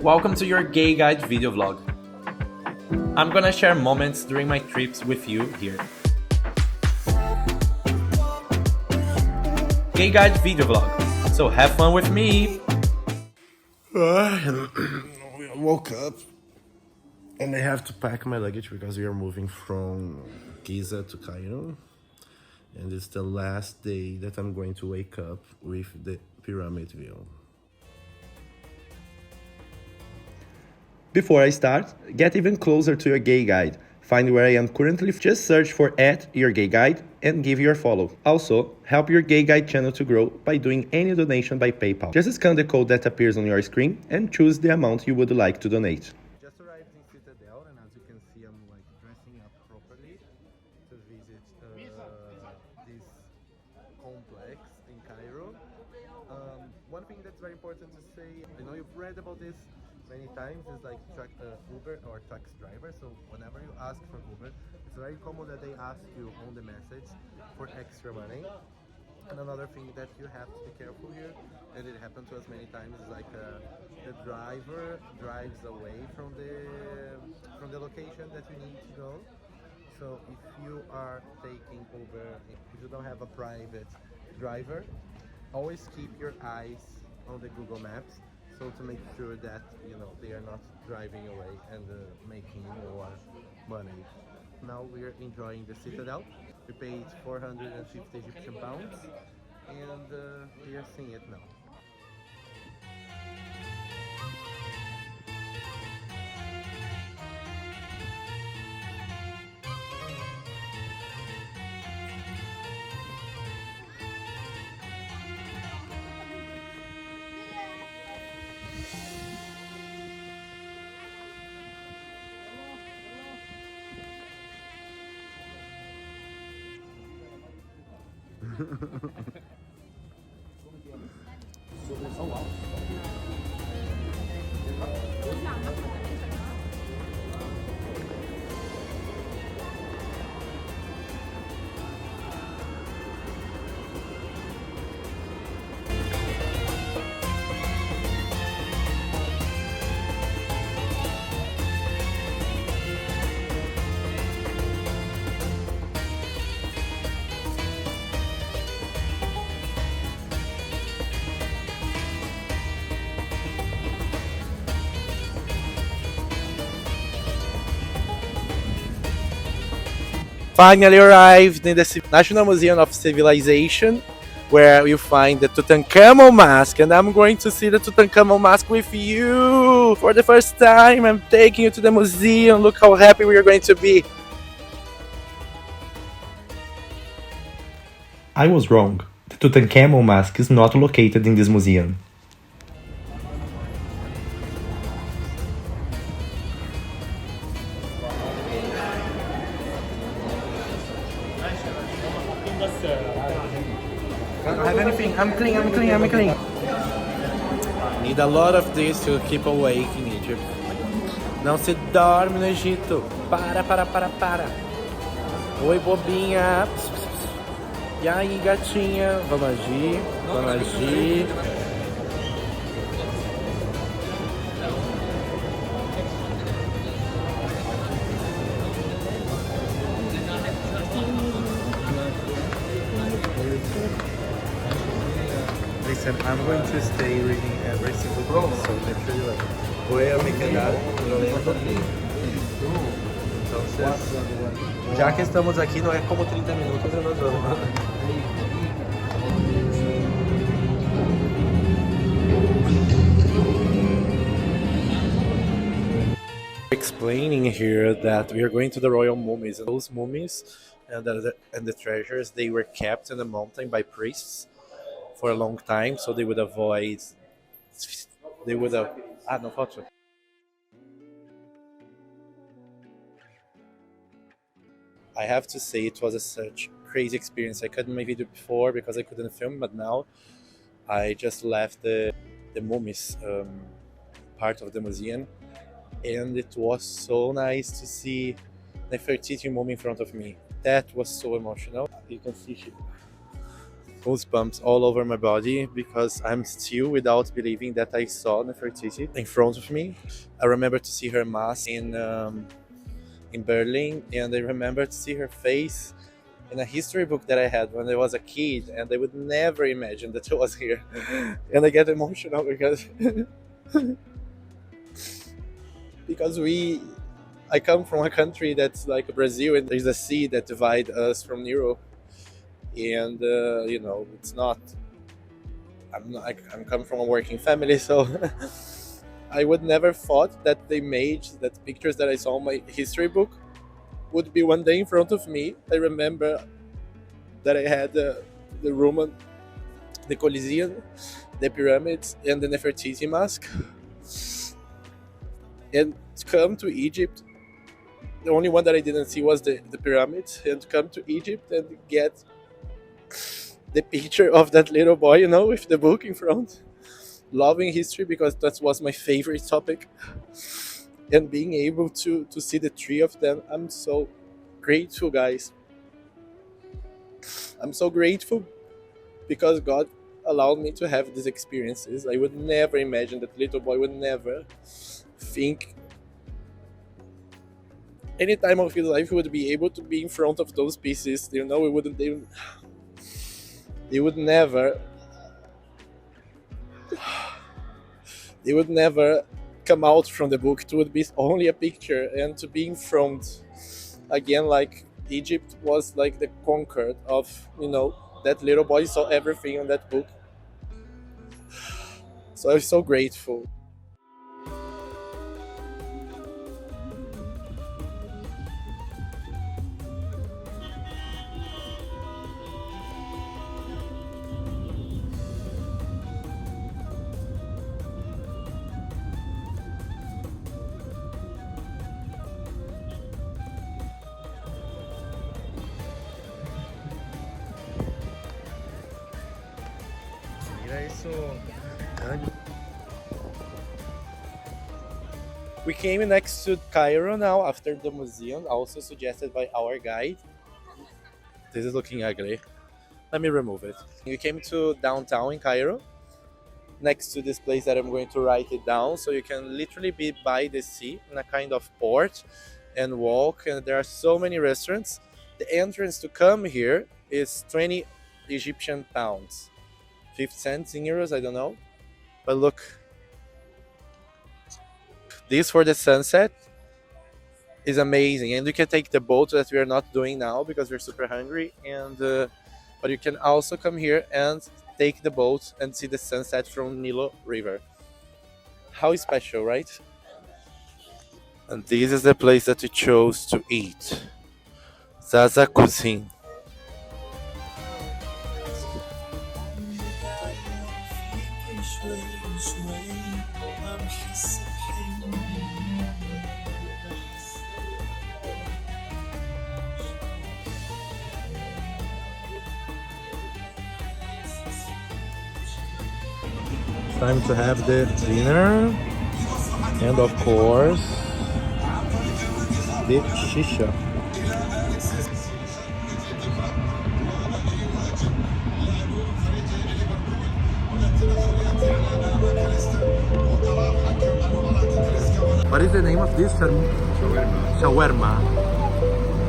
Welcome to your Gay Guide video vlog. I'm gonna share moments during my trips with you here. Gay Guide video vlog. So have fun with me! I woke up and I have to pack my luggage because we are moving from Giza to Cairo. And it's the last day that I'm going to wake up with the pyramid view. Before I start, get even closer to your Gay Guide. Find where I am currently, just search for @YourGayGuide and give your follow. Also, help your Gay Guide channel to grow by doing any donation by PayPal. Just scan the code that appears on your screen and choose the amount you would like to donate. Just arrived in Citadel, and as you can see, I'm dressing up properly to visit this complex in Cairo. One thing that's very important to say, I know you've read about this many times, is Uber or taxi driver. So whenever you ask for Uber, it's very common that they ask you on the message for extra money. And another thing that you have to be careful here, and it happened to us many times, is the driver drives away from the location that you need to go. So if you are taking Uber, if you don't have a private driver, always keep your eyes on the Google Maps, so to make sure that they are not driving away and making more money. Now we are enjoying the Citadel. We paid 450 Egyptian pounds, and we are seeing it now. Finally arrived in the National Museum of Civilization, where you find the Tutankhamun mask, and I'm going to see the Tutankhamun mask with you for the first time. I'm taking you to the museum. Look how happy we are going to be. I was wrong. The Tutankhamun mask is not located in this museum. I don't have anything. I'm clean. Need a lot of this to keep awake in Egypt. Não se dorme no Egito. Para. Oi, bobinha. E aí, gatinha? Vamos agir. Listen, I'm going to stay reading every single thing, so literally voy a me quedar leyendo. Entonces, já que estamos aqui, não é como 30 minutos, nós vamos. Explaining here that we are going to the royal mummies, and those mummies and the treasures, they were kept in the mountain by priests for a long time, so they would avoid. No photo. I have to say it was such crazy experience. I cut my video before because I couldn't film, but now I just left the mummies part of the museum, and it was so nice to see Nefertiti mummy in front of me. That was so emotional. You can see goosebumps all over my body because I'm still without believing that I saw Nefertiti in front of me. I remember to see her mask in Berlin, and I remember to see her face in a history book that I had when I was a kid, and I would never imagine that I was here. And I get emotional because because I come from a country that's like Brazil, and there's a sea that divides us from Europe. And you know, it's not. I'm coming from a working family, so I would never thought that the image, that pictures that I saw in my history book, would be one day in front of me. I remember that I had the Roman, the Colosseum, the pyramids, and the Nefertiti mask. And to come to Egypt, the only one that I didn't see was the pyramids. And to come to Egypt and get the picture of that little boy, you know, with the book in front, loving history because that was my favorite topic, and being able to see the three of them. I'm so grateful, guys. I'm so grateful because God allowed me to have these experiences. I would never imagine that little boy would never think any time of his life he would be able to be in front of those pieces. You know, they would never come out from the book. It would be only a picture, and to be in front again, like Egypt was like the conquered of, you know, that little boy saw everything on that book. So I'm so grateful. We came next to Cairo now after the museum, also suggested by our guide. This is looking ugly. Let me remove it. We came to downtown in Cairo, next to this place that I'm going to write it down, so you can literally be by the sea in a kind of port and walk, and there are so many restaurants. The entrance to come here is 20 Egyptian pounds, 50 cents in euros, I don't know. But look, this for the sunset is amazing, and you can take the boat that we are not doing now because we're super hungry. And but you can also come here and take the boat and see the sunset from Nile River. How special, right? And this is the place that we chose to eat, Zaza Cuisine. Time to have the dinner, and of course the shisha. What is the name of this? Shawarma.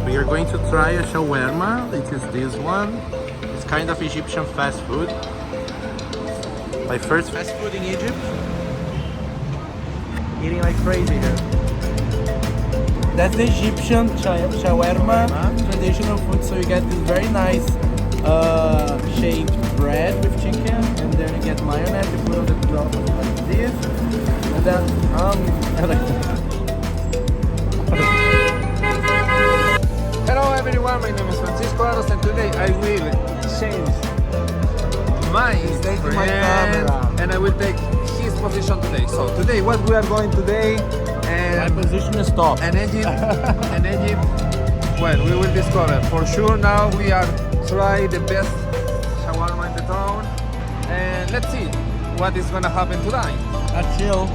We are going to try a shawarma. It is this one. It's kind of Egyptian fast food. My first fast food in Egypt. Eating like crazy here. That's the Egyptian shawarma, traditional food. So you get this very nice shaped bread with chicken, and then you get mayonnaise. You put on the top like this, and then Hello everyone, my name is Francisco Aros, and today I will change my Instagram and I will take his position today. So today what we are going today, and my position is top. and Egypt, well, we will discover for sure. Now we are try the best shawarma in the town, and let's see what is gonna happen tonight. Chill.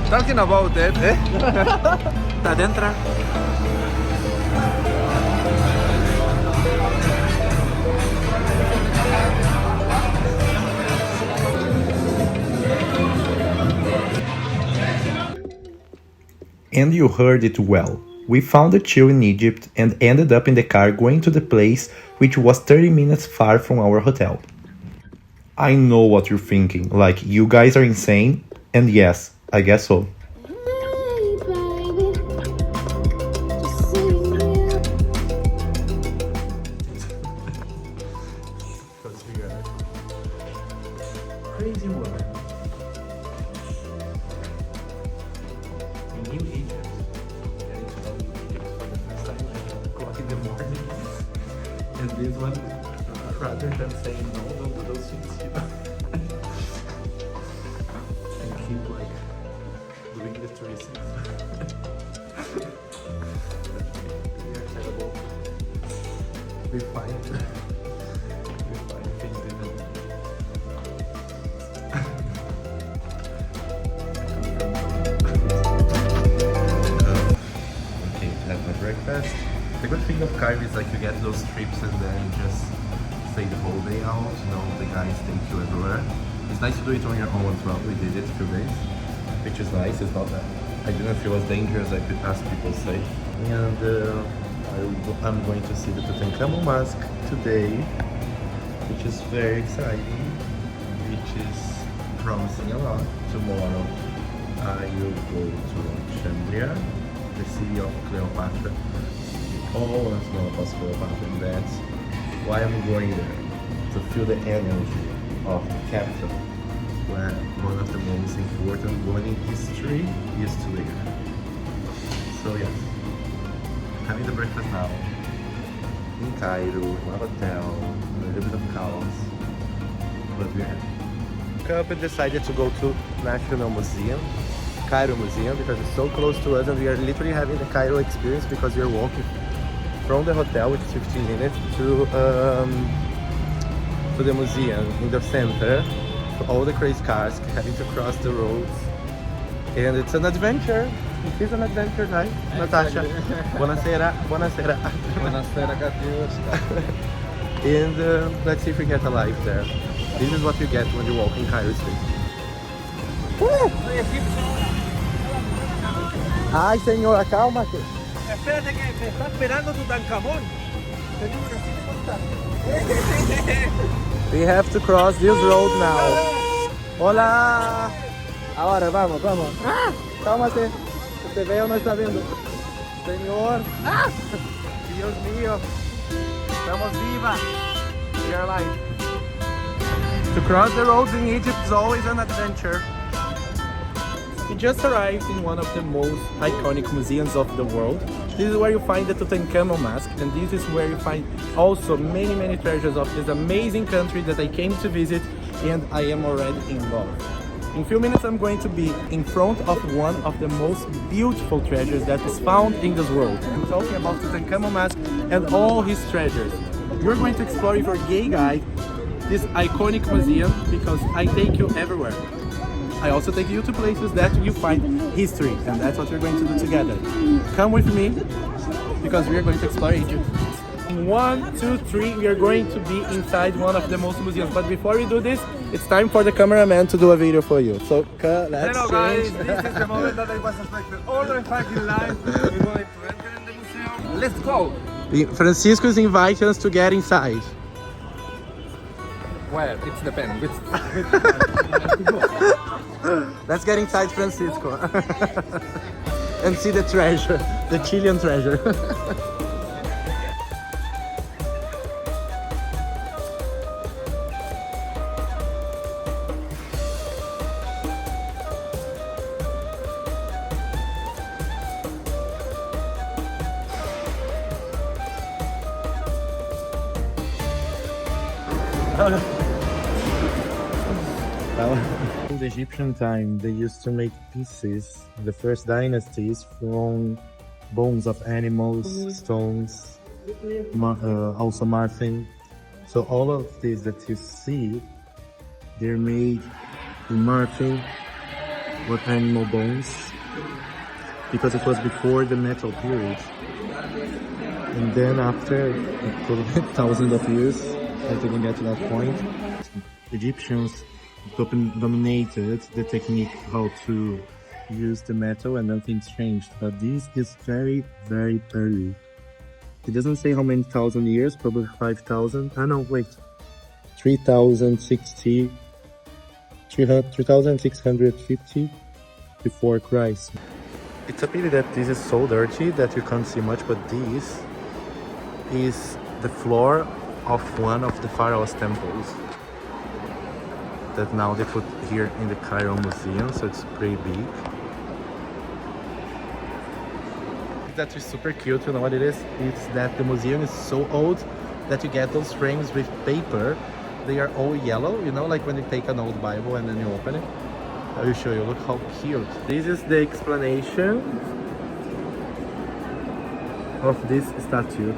Talking about it, Tá dentro. And you heard it well. We found a chill in Egypt and ended up in the car going to the place which was 30 minutes far from our hotel. I know what you're thinking, like, you guys are insane? And yes, I guess so. Because we are crazy woman. In New Egypt. Getting to know New Egypt for the first time at 1 o'clock in the morning. And this one, rather than saying no, don't do those things, you know. And keep like doing the tourist things. We are terrible. We find things in the okay, have my breakfast. The good thing of Cairo is like you get those trips and then just stay the whole day out. You know, the guys take you everywhere. It's nice to do it on your own as well. We did it a few days, which is nice. It's not that I didn't feel as dangerous as people say. And I'm going to see the Tutankhamun mask today, which is very exciting, which is promising a lot. Tomorrow I will go to Alexandria, the city of Cleopatra. Always know about Cleopatra, and that's why I'm going there, to feel the energy of the capital, where one of the most important one in history used to live. So yes, having the breakfast now in Cairo, in a hotel, a little bit of chaos, but we're happy. Woke up and decided to go to National Museum, Cairo Museum, because it's so close to us and we are literally having the Cairo experience because we are walking from the hotel, which is 15 minutes, to the museum in the center. All the crazy cars having to cross the roads, and it's an adventure. It is an adventure, right, Natasha? Buonasera, buonasera. Buonasera, Katiuska. And let's see if we get alive there. This is what you get when you walk in Cairo Street. Ay, señora, cálmate. Espérate que me está esperando Tutankamón. We have to cross this road now. Hola. Ahora, vamos, vamos. Cálmate. Te veo, no está viendo. Señor. Dios mío. Estamos vivas. We are alive. To cross the roads in Egypt is always an adventure. We just arrived in one of the most iconic museums of the world. This is where you find the Tutankhamun mask, and this is where you find also many treasures of this amazing country that I came to visit, and I am already in love. In a few minutes I'm going to be in front of one of the most beautiful treasures that is found in this world. I'm talking about Tutankhamun mask and all his treasures. You're going to explore with your gay guide this iconic museum because I take you everywhere. I also take you to places that you find history, and that's what we're going to do together. Come with me, because we are going to explore Egypt. 1, 2, 3, we are going to be inside one of the most museums. But before we do this, it's time for the cameraman to do a video for you. So let's Hello change. guys, this is the moment that I was expecting all the fucking life. We're going to enter in the museum. Let's go! Francisco is inviting us to get inside. Well, it depends. Let's get inside Francisco and see the treasure, the Chilean treasure. In the Egyptian time, they used to make pieces, the first dynasties, from bones of animals, stones, also marfin. So all of these that you see, they're made in marfin with animal bones, because it was before the metal period. And then after thousands of years, I didn't get to that point, Egyptians dominated the technique how to used the metal and then things changed. But this is very, very early. It doesn't say how many thousand years, probably 5,000. Ah, no, wait. 3,650 before Christ. It's a pity that this is so dirty that you can't see much, but this is the floor of one of the pharaohs' temples that now they put here in the Cairo Museum, so it's pretty big. That is super cute. You know what it is? It's that the museum is so old that you get those frames with paper. They are all yellow, you know, like when you take an old Bible and then you open it. I will show you. Look how cute. This is the explanation of this statue.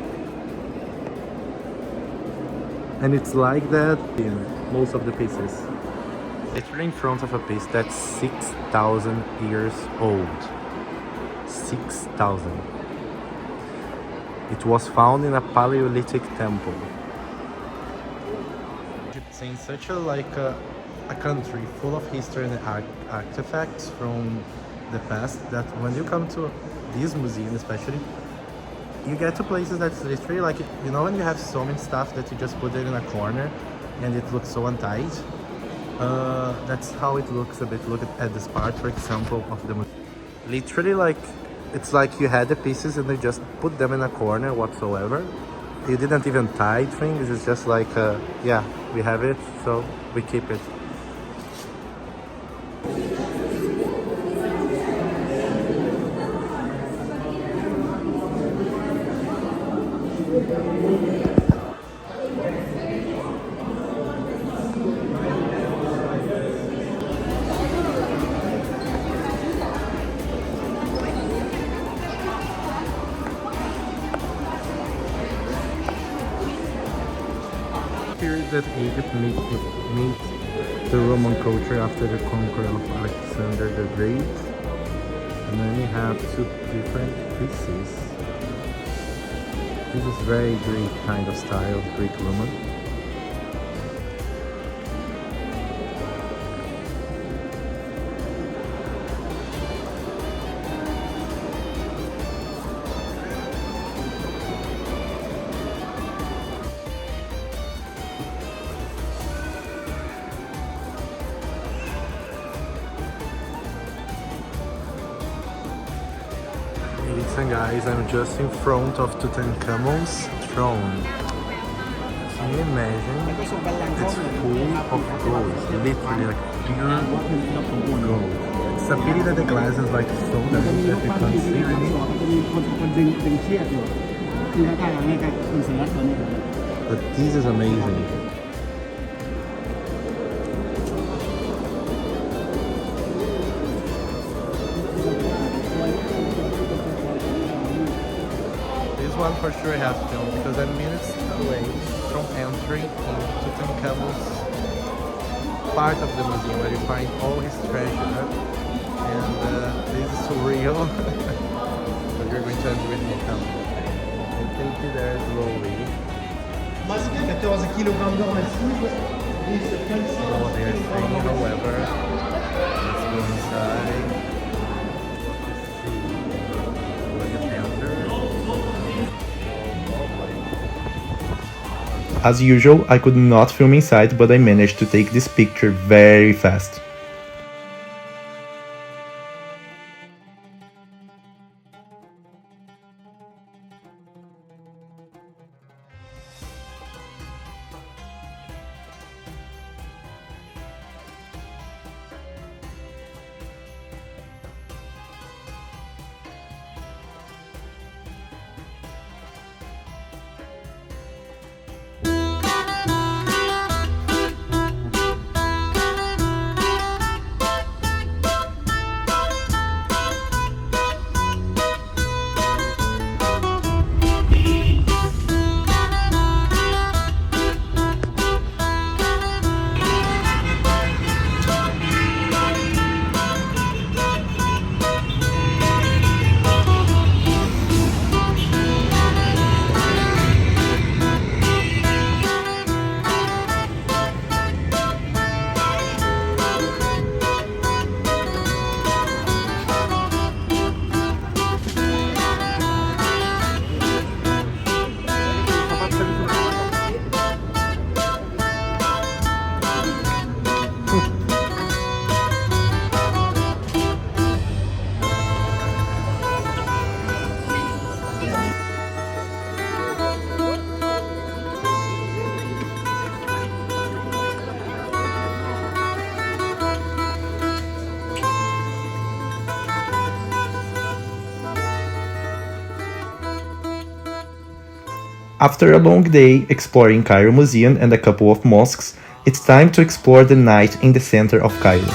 And it's like that in most of the pieces. It's really in front of a piece that's 6,000 years old. 6,000. It was found in a Paleolithic temple. Egypt's in such a country full of history and artifacts from the past that when you come to this museum especially, you get to places that's literally like, you know, when you have so many stuff that you just put it in a corner and it looks so untied. That's how it looks a bit. Look at this part, for example, of the museum. Literally, like, it's like you had the pieces and they just put them in a corner whatsoever. You didn't even tie things. It's just like, yeah, we have it, so we keep it. Period that Egypt meets the Roman culture after the conquest of Alexander the Great. And then you have two different pieces. This is very Greek kind of style, Greek Roman. Listen guys, I'm just in front of Tutankhamun's throne. Can you imagine? It's full of gold, literally like pure gold. It's a pity that the glass is like so that you can't see anything. But this is amazing. One for sure I have to film because I'm minutes away from entering into Tutankhamun's part of the museum where you find all his treasure, and this is surreal. But you're going to enter with me, come. And take you there slowly. Oh, they're saying however. Let's go inside. As usual, I could not film inside, but I managed to take this picture very fast. After a long day exploring Cairo Museum and a couple of mosques, it's time to explore the night in the center of Cairo.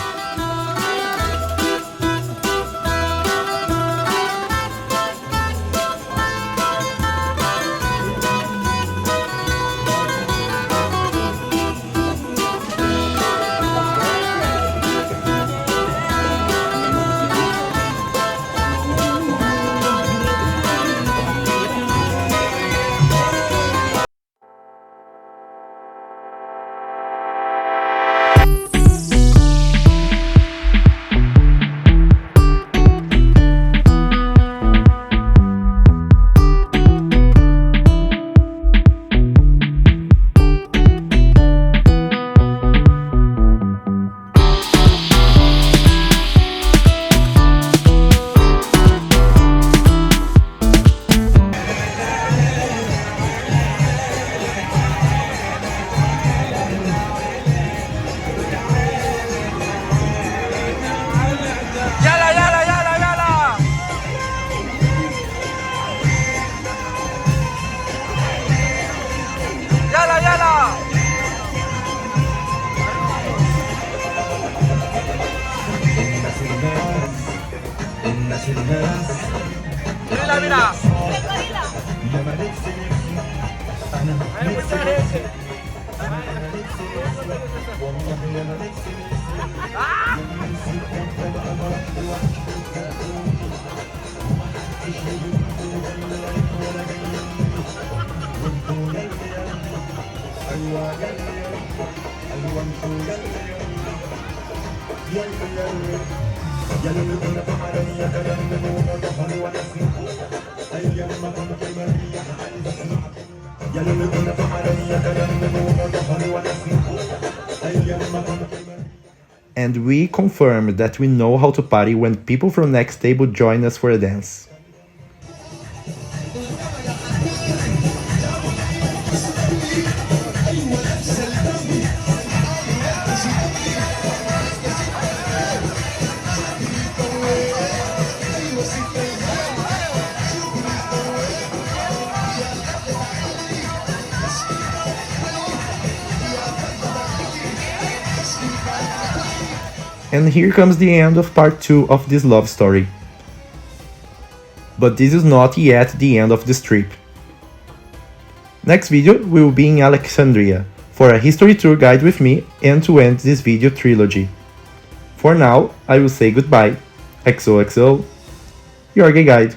And we confirm that we know how to party when people from next table join us for a dance. And here comes the end of part 2 of this love story. But this is not yet the end of this trip. Next video we will be in Alexandria for a history tour guide with me and to end this video trilogy. For now, I will say goodbye. XOXO, your gay guide.